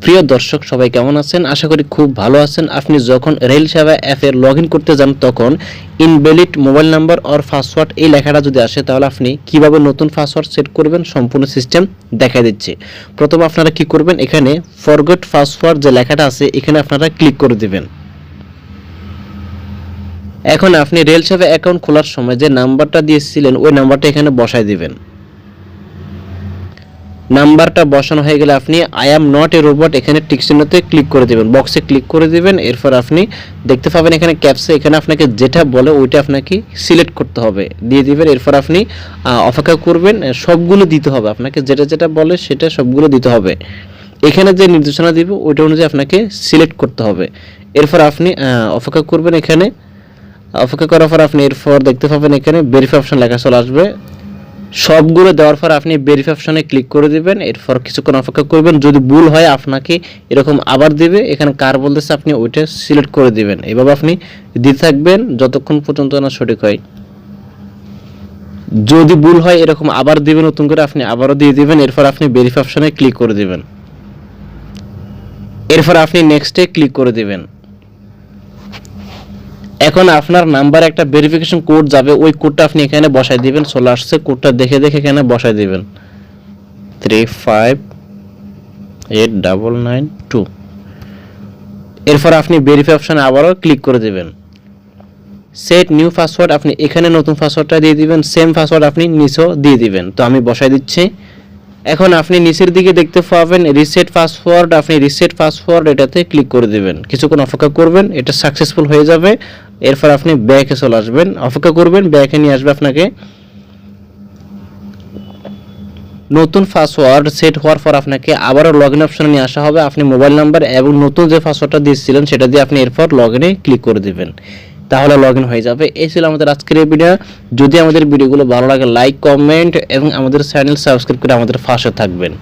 প্রিয় দর্শক সবাই কেমন আছেন? আশা করি খুব ভালো আছেন। আপনি যখন রেল সেবা অ্যাপে লগইন করতে যান তখন invalid mobile number or password এই লেখাটা যদি আসে তাহলে আপনি কিভাবে নতুন পাসওয়ার্ড সেট করবেন সম্পূর্ণ সিস্টেম দেখা দিচ্ছে। প্রথমে আপনারা কি করবেন, এখানে ফরগট পাসওয়ার্ড যে লেখাটা আছে এখানে আপনারা ক্লিক করে দিবেন। এখন আপনি রেল সেবা অ্যাকাউন্ট খোলার সময় যে নাম্বারটা দিয়েছিলেন ওই নাম্বারটা এখানে বসায় দিবেন। নাম্বারটা বসানো হয়ে গেলে আপনি I am not a robot এখানে টিক চিহ্নতে ক্লিক করে দেবেন, বক্সে ক্লিক করে দিবেন। এরপর আপনি দেখতে পাবেন এখানে ক্যাপসা, এখানে আপনাকে যেটা বলে ওইটা আপনাকে সিলেক্ট করতে হবে, দিয়ে দিবেন। এরপর আপনি অপেক্ষা করবেন, সবগুলো দিতে হবে আপনাকে, যেটা যেটা বলে সেটা সবগুলো দিতে হবে। এখানে যে নির্দেশনা দিব ওইটা অনুযায়ী আপনাকে সিলেক্ট করতে হবে। এরপর আপনি অপেক্ষা করবেন। এখানে অপেক্ষা করার পর আপনি এরপর দেখতে পাবেন এখানে ভেরিফাই অপশন লেখা চলে আসবে। সবগুলো দেওয়ার পর আপনি ভেরিফাই অপশনে ক্লিক করে দিবেন। এরপর কিছুক্ষণ অপেক্ষা করবেন, যদি ভুল হয় আপনাকে এরকম আবার দিবে, এখানে কার বলতেছে আপনি ওইটা সিলেক্ট করে দিবেন। এভাবে আপনি দিতে থাকবেন যতক্ষণ পর্যন্ত না সঠিক হয়। যদি ভুল হয় এরকম আবার দিবেন, নতুন করে আপনি আবারও দিয়ে দিবেন। এরপর আপনি ভেরিফাই অপশনে ক্লিক করে দিবেন। এরপর আপনি নেক্সটে ক্লিক করে দিবেন। এখন আপনার নাম্বারে একটা ভেরিফিকেশন কোড যাবে, ওই কোডটা আপনি এখানে বসাই দিবেন। চলে আসছে, কোডটা দেখে দেখে এখানে বসাই দিবেন 358992। এরপর আপনি ভেরিফাই অপশনে আবারও ক্লিক করে দিবেন। সেট নিউ পাসওয়ার্ড, আপনি এখানে নতুন পাসওয়ার্ডটা দিয়ে দিবেন। সেম পাসওয়ার্ড আপনি নিচেও দিয়ে দিবেন। তো আমি বসাই দিচ্ছি। এখন আপনি নিচের দিকে দেখতে পাবেন রিসেট পাসওয়ার্ড, আপনি রিসেট পাসওয়ার্ড এটাতে ক্লিক করে দিবেন। কিছুক্ষণ অপেক্ষা করবেন, এটা সাকসেসফুল হয়ে যাবে। এরপর আপনি ব্যাকে চলে আসবেন, অপেক্ষা করবেন, ব্যাকে নিয়ে আসবে আপনাকে। নতুন পাসওয়ার্ড সেট হওয়ার পর আপনাকে আবারও লগইন অপশনে নিয়ে আসা হবে। আপনি মোবাইল নাম্বার এবং নতুন যে পাসওয়ার্ডটা দিয়েছিলেন সেটা দিয়ে আপনি এরপর লগইনে ক্লিক করে দিবেন, তাহলে লগইন হয়ে যাবে। এই ছিল আমাদের আজকের এই ভিডিও। যদি আমাদের ভিডিওগুলো ভালো লাগে লাইক, কমেন্ট এবং আমাদের চ্যানেল সাবস্ক্রাইব করে আমাদের পাশে থাকবেন।